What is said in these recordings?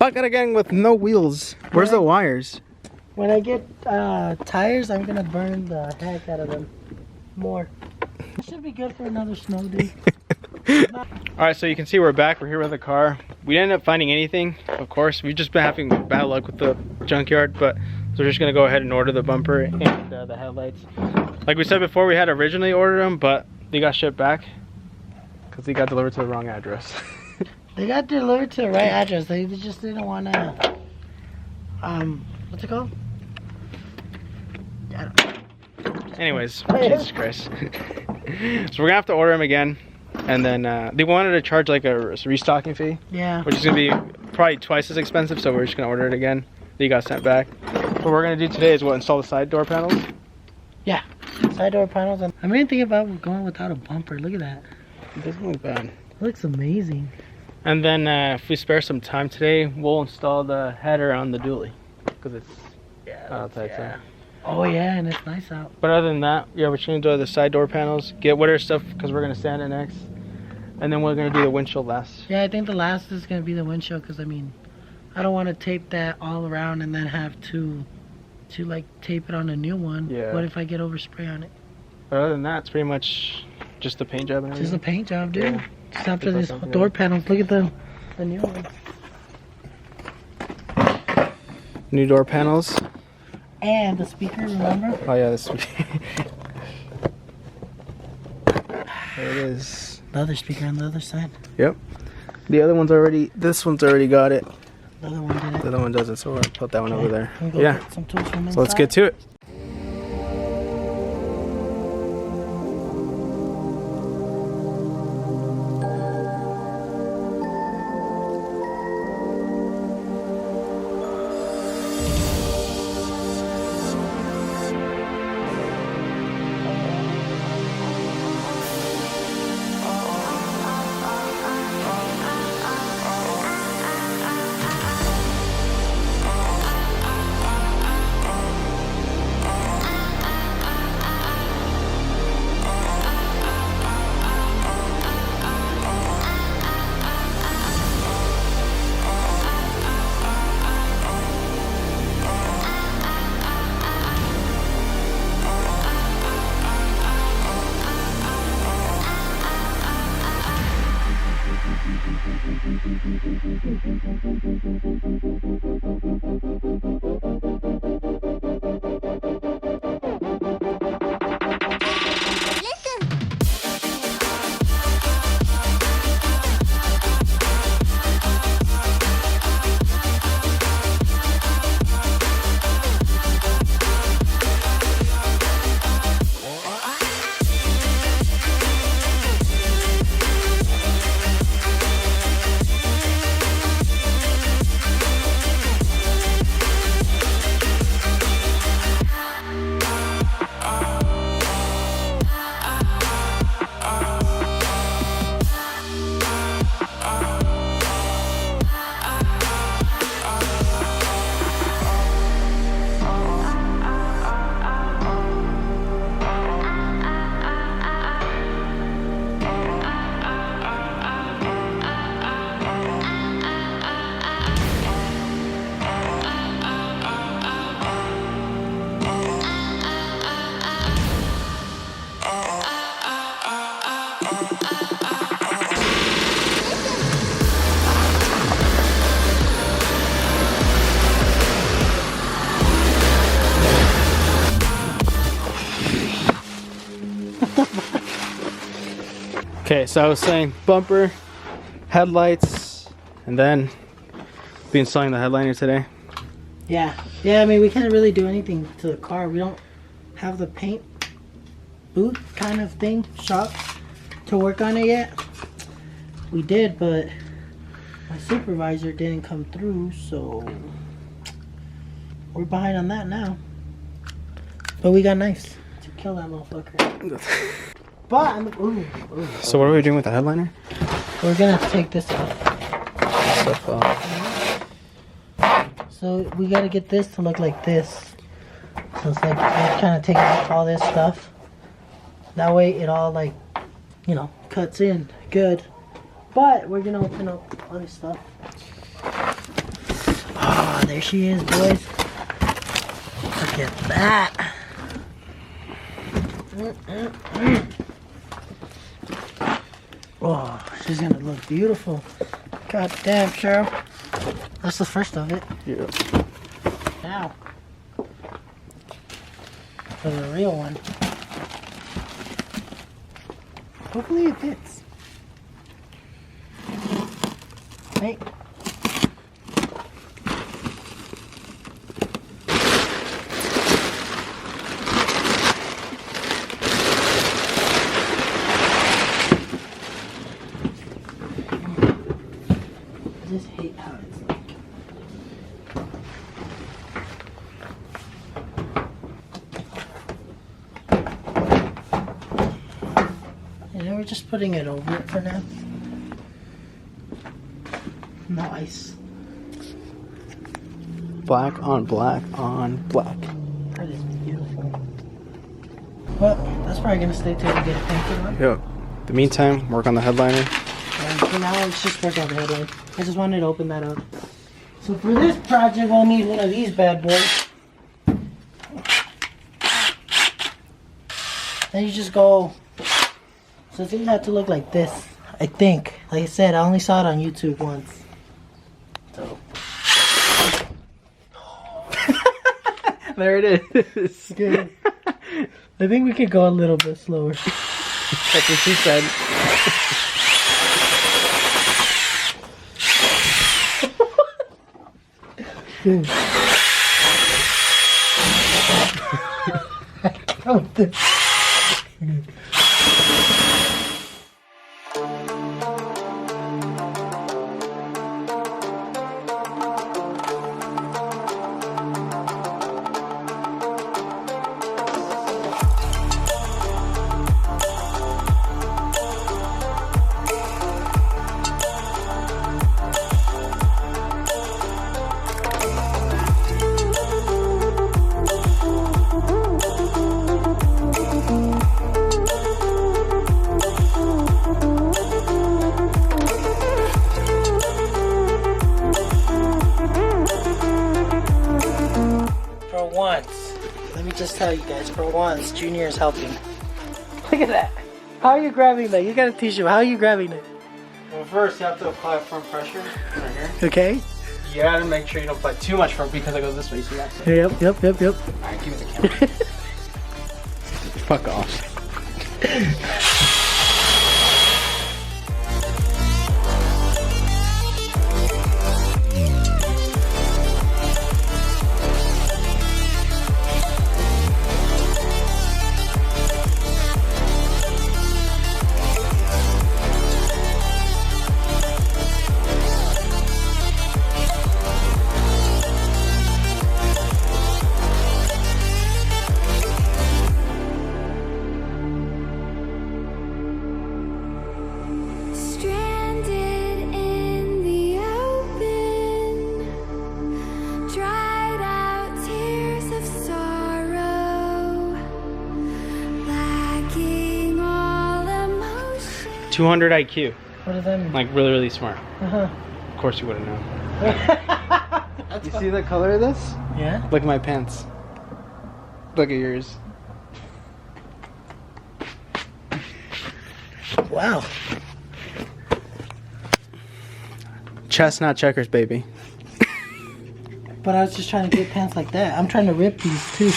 Stuck it again with no wheels. Where's the wires? When I get tires, I'm gonna burn the heck out of them more. It should be good for another snow day. Alright, so you can see we're back. We're here with the car. We didn't end up finding anything, of course. We've just been having bad luck with the junkyard, but so we're just gonna go ahead and order the bumper and the headlights. Like we said before, we had originally ordered them, but they got shipped back because they got delivered to the wrong address. They got delivered to the right address. They just didn't want to, what's it called? Anyways, Jesus Christ. So we're gonna have to order them again. And then they wanted to charge like a restocking fee. Yeah. Which is gonna be probably twice as expensive, so we're just gonna order it again. They got sent back. What we're gonna do today is what, install the side door panels? Yeah. Side door panels. I'm even thinking about going without a bumper. Look at that. It doesn't look bad. It looks amazing. And then if we spare some time today, we'll install the header on the dually. Because it's outside. Yeah. Oh yeah, and it's nice out. But other than that, yeah, we're just gonna do the side door panels, get winter stuff because we're gonna sand it next. And then we're gonna do the windshield last. Yeah, I think the last is gonna be the windshield because I mean, I don't want to tape that all around and then have to like tape it on a new one. Yeah. What if I get overspray on it? But other than that, it's pretty much just the paint job and everything. Just a paint job, dude. Yeah. Just after Just these like door panels, look at the new ones. New door panels. And the speaker, remember? Oh yeah, this. There it is. The other speaker on the other side. Yep. The other one's already. This one's already got it. The other one did it. The other one doesn't, so we'll put that one over there. Go Yeah. get some tools from So let's inside. get to it. Okay, so I was saying bumper, headlights, and then be installing the headliner today. Yeah. Yeah, I mean, we can't really do anything to the car. We don't have the paint booth kind of thing, shop, to work on it yet. We did, but my supervisor didn't come through, so we're behind on that now. But we got knives to kill that motherfucker. But I'm, ooh. So what are we doing with the headliner? We're gonna take this off. Stuff off. So we gotta get this to look like this. So it's like kind of taking off all this stuff. That way it all like, you know, cuts in good. But we're gonna open up other stuff. there she is, boys. Look at that. Oh, she's gonna look beautiful. God damn, Cheryl. That's the first of it. Yeah. Now, for the real one. Hopefully it fits. Hey. I just hate how it's like. And then we're just putting it over it for now. Nice. Black on black on black. That is beautiful. Well, that's probably gonna stay till we get it painted on. Yep. In the meantime, work on the headliner. And for now, let's just work on the headline. I just wanted to open that up. So for this project, we'll need one of these bad boys. Then you just go. So it's gonna have to look like this, I think. Like I said, I only saw it on YouTube once. So. There it is. Good. I think we could go a little bit slower. That's what she said. Good. Oh, the- For once, let me just tell you guys, for once, Junior is helping. Look at that. How are you grabbing that? You got a t-shirt. How are you grabbing it? Well, first you have to apply firm pressure right here. Okay. You gotta make sure you don't apply too much firm because it goes this way. See that? Yep. Alright, give me the camera. Fuck off. 200 IQ. What does that mean? Like really, really smart. Uh-huh. Of course you wouldn't know. You see the color of this? Yeah? Look at my pants. Look at yours. Wow. Chestnut checkers, baby. But I was just trying to get pants like that. I'm trying to rip these too.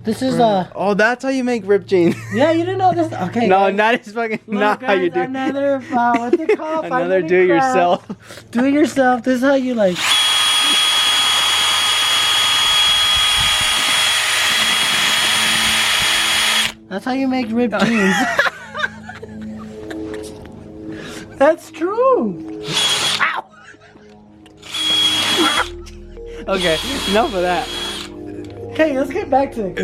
This is Oh, that's how you make ripped jeans. Yeah, you didn't know this. Okay. No, guys. not as fucking. Look, not how you guys, do. Another what's it called? Another Finding do it craft. yourself. Do it yourself. This is how you like. That's how you make ripped jeans. That's true. Ow. Okay, enough of that. Okay, let's get back to it.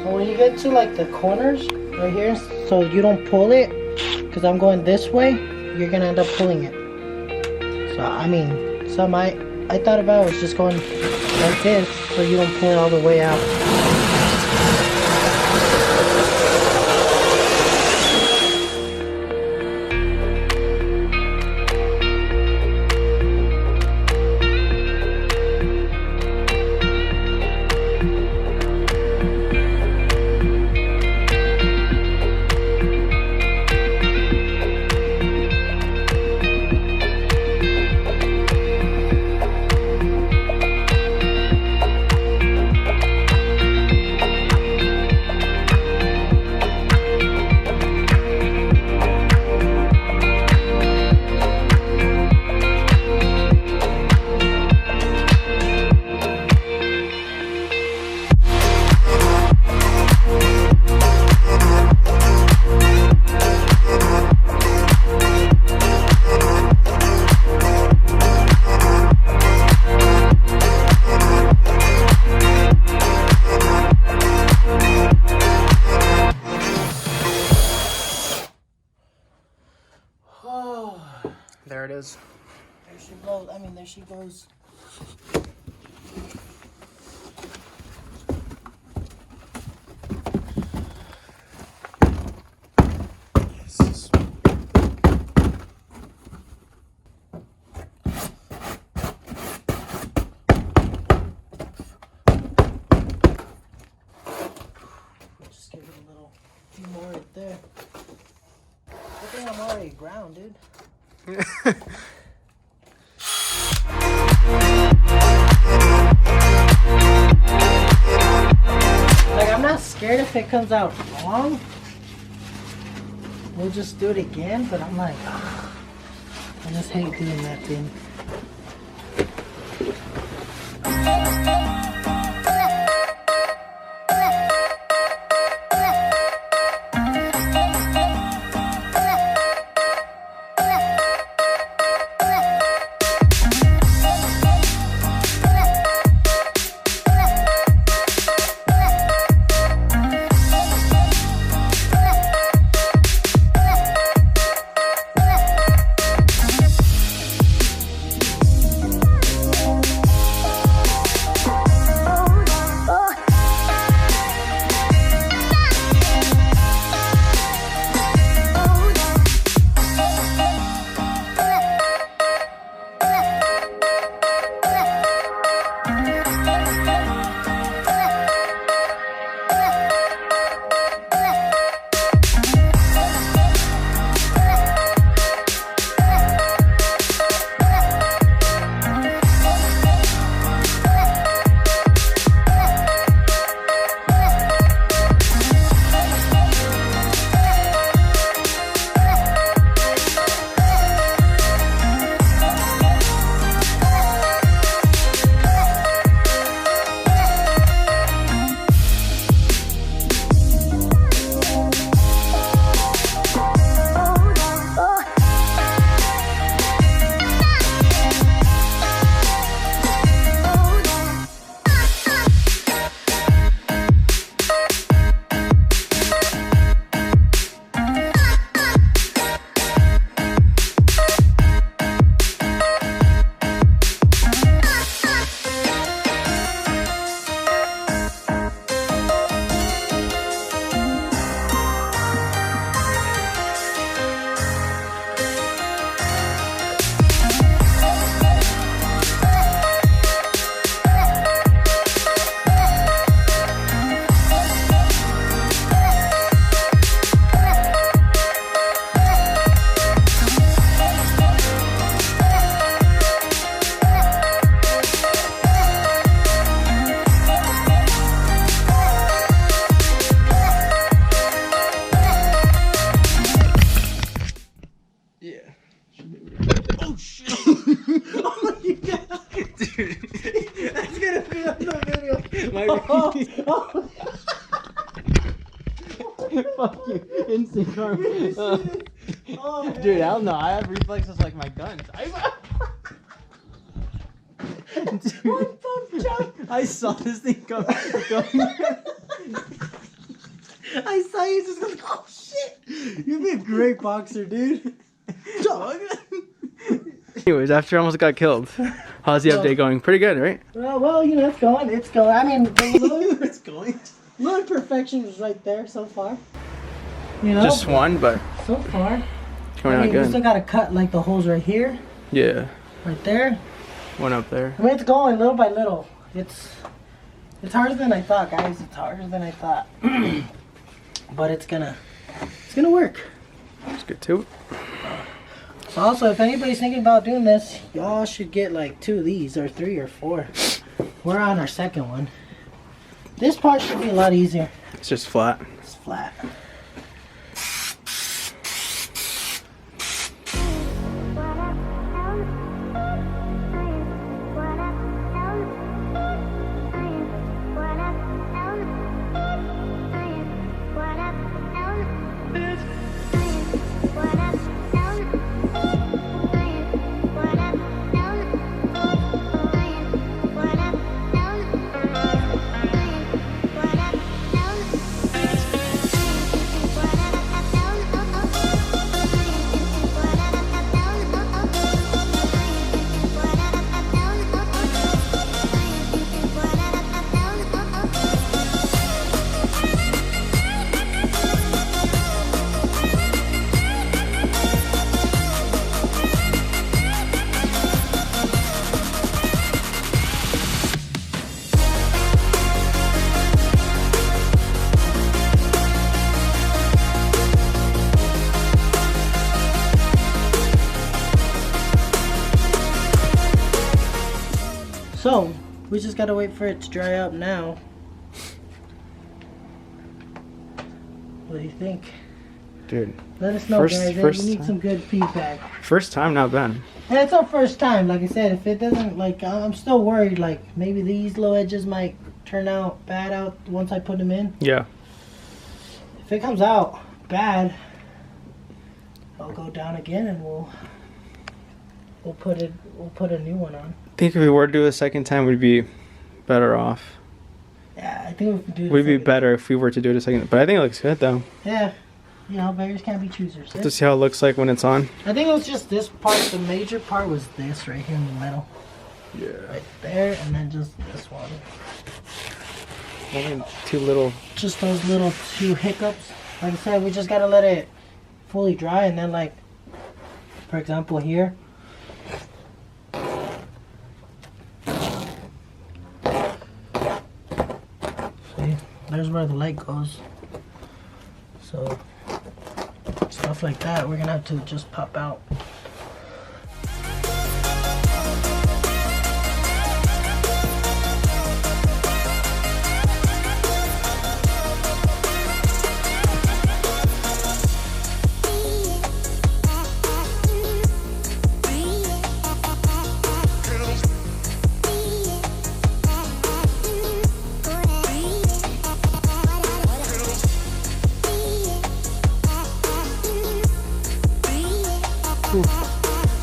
So when you get to like the corners right here, so you don't pull it, because I'm going this way, you're gonna end up pulling it. So I mean, some might, I thought about was just going like this, so you don't pull it all the way out. There it is. There she goes. I mean, there she goes. Yes. Just give it a little few more right there. I think I'm already ground, dude. Like, I'm not scared if it comes out wrong. We'll just do it again, but I'm like, I just hate doing that thing. Oh shit! Oh, you got... Dude, that's gonna be on the video. Fuck you, instant karma. Dude, hell no, I have reflexes like my guns. Dude, What the fuck? I saw this thing going. I saw you just go, oh shit! You'd be a great boxer, dude. Anyways, after I almost got killed. How's the update going? Pretty good, right? Well, you know, it's going. It's going. I mean, the It's going. little imperfection is right there so far. You know, Just one, but so far. coming I out mean, we still good. gotta cut like the holes right here, Yeah, right there. one up there. I mean, it's going little by little. It's harder than I thought, guys. It's harder than I thought. But it's gonna work. Let's get to it. So also, if anybody's thinking about doing this, y'all should get like 2 of these, or 3 or 4. We're on our second one. This part should be a lot easier. It's just flat. It's flat. So, we just gotta wait for it to dry up now. What do you think? Dude, Let us know, guys. first We need time. some good feedback. first time, not bad. And it's our first time. Like I said, if it doesn't, like, I'm still worried. Like, maybe these low edges might turn out bad out once I put them in. Yeah. If it comes out bad, I'll go down again and we'll put a new one on. I think if we were to do a second time, we'd be better off. Yeah, I think we can do it. We'd be better if we were to do it a second. But I think it looks good though. Yeah. You know, beggars can't be choosers. To see how it looks like when it's on. I think it was just this part. The major part was this right here in the middle. Yeah. Right there, and then just this one. Only too little. Just those little 2 hiccups. Like I said, we just gotta let it fully dry, and then, like, for example, here. See, there's where the light goes. So, stuff like that, we're gonna have to just pop out.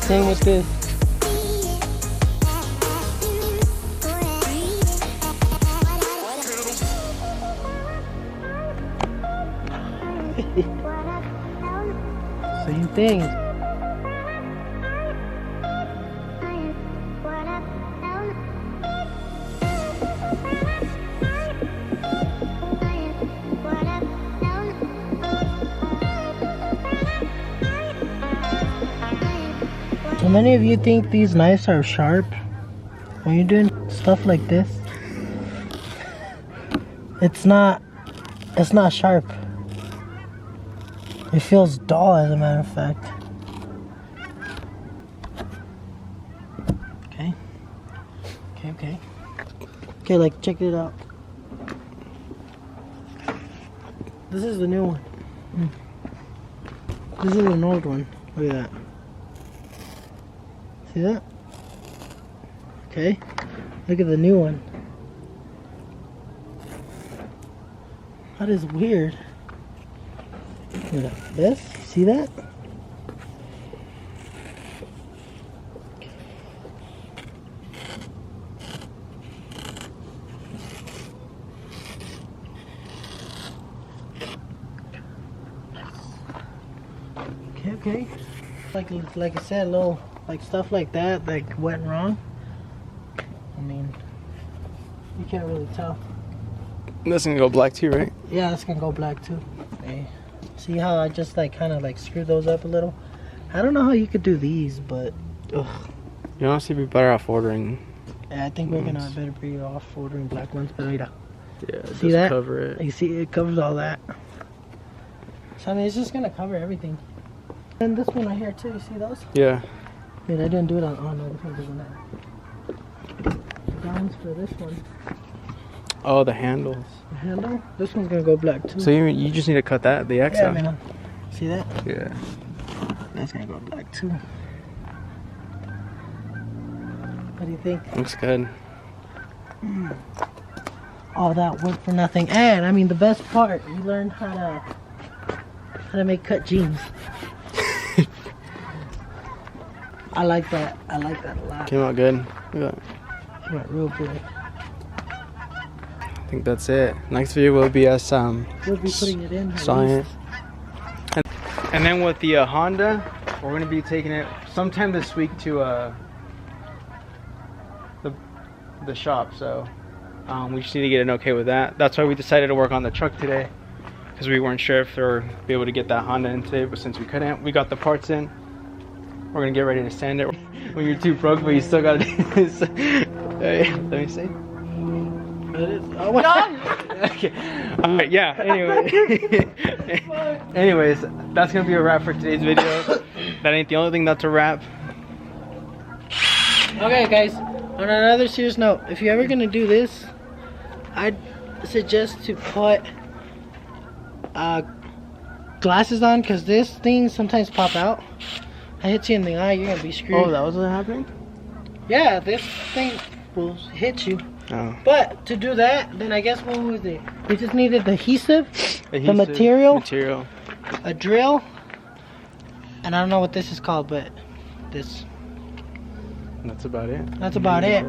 Same with this. Same thing. So many of you think these knives are sharp when you're doing stuff like this. It's not sharp. It feels dull, as a matter of fact. Okay, like, check it out. This is the new one. This is an old one. Look at that. See that? Okay. Look at the new one. That is weird. Look at this. See that? Okay. Like I said, little like stuff like that went wrong. I mean, you can't really tell. This is gonna go black too, right? Yeah, it's gonna go black too. Hey, see how I just like kind of like screwed those up a little? I don't know how you could do these, but ugh. You honestly be better off ordering. Yeah, I think we're gonna better be off ordering black ones. But mira, Yeah, see just that? cover it. You see, it covers all that. So I mean, it's just gonna cover everything. And this one right here too. You see those? Yeah. Wait, I didn't do it on. Oh no, this one doesn't have. That one's for this one. Oh, the handles. The handle. This one's gonna go black too. So you just need to cut the X yeah, out. man. See that? Yeah. That's gonna go black too. What do you think? Looks good. All that work for nothing. And I mean, the best part, we learned how to make cut jeans. I like that. I like that a lot. Came out good. Look at that. It went real good. I think that's it. Next video will be us We'll be putting it in. sawing it. And then with the Honda, we're gonna be taking it sometime this week to the shop. So we just need to get an okay with that. That's why we decided to work on the truck today, because we weren't sure if we were be able to get that Honda in today. But since we couldn't, we got the parts in. We're gonna get ready to sand it. When you're too broke, but you still gotta do this. Hey, let me see. Oh my God! Okay. Alright, yeah, anyway. Anyways, that's gonna be a wrap for today's video. That ain't the only thing that's a wrap. Okay, guys. On another serious note, if you're ever gonna do this, I'd suggest to put glasses on, because this thing sometimes pop out. I hit you in the eye, you're gonna be screwed. Oh, that was what happening? Yeah, this thing will hit you. Oh. But to do that, then I guess what was it? We just needed the adhesive, the Adhesive, material, a a drill, and I don't know what this is called, but this. That's about it. That's about it.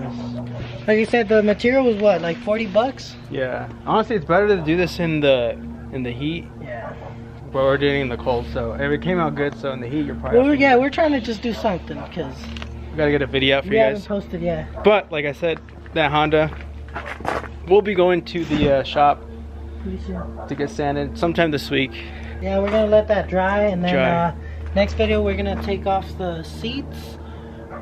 Like you said, the material was what, like 40 bucks? Yeah. Honestly, it's better to do this in the heat. Yeah. But we're doing it in the cold, so if it came out good, so in the heat, you're probably. Well, yeah, we're trying to just do something, because we gotta get a video out for we you haven't guys. posted yet. But like I said, that Honda, we'll be going to the shop Pretty soon. to get sanded sometime this week. Yeah, we're gonna let that dry, and then Dry. next video we're gonna take off the seats.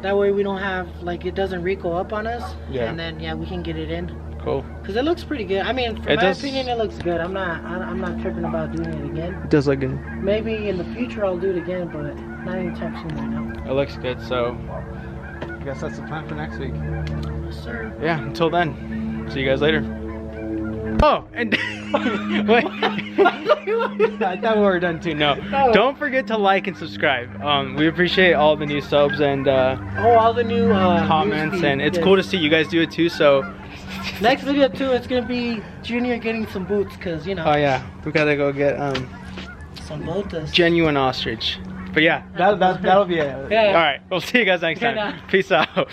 That way we don't have, like, it doesn't wrinkle up on us. Yeah. And then, yeah, we can get it in. Cool. Cause it looks pretty good. I mean, from It my does. opinion, it looks good. I'm not tripping about doing it again. It does look good. Maybe in the future I'll do it again, but not anytime soon right now. It looks good, so I guess that's the plan for next week. Yes, sir. Yeah, until then, see you guys later. Oh, and wait. I thought we were done too. No. No. Don't forget to like and subscribe. We appreciate all the new subs and All the new comments, newsfeed, and it's yes. cool to see you guys do it too. So, Next video too, it's gonna be Junior getting some boots, cause you know. oh yeah, we gotta go get Some botas. genuine ostrich. But yeah, that'll be it. Yeah. All right, we'll see you guys next Okay, time. now. Peace out.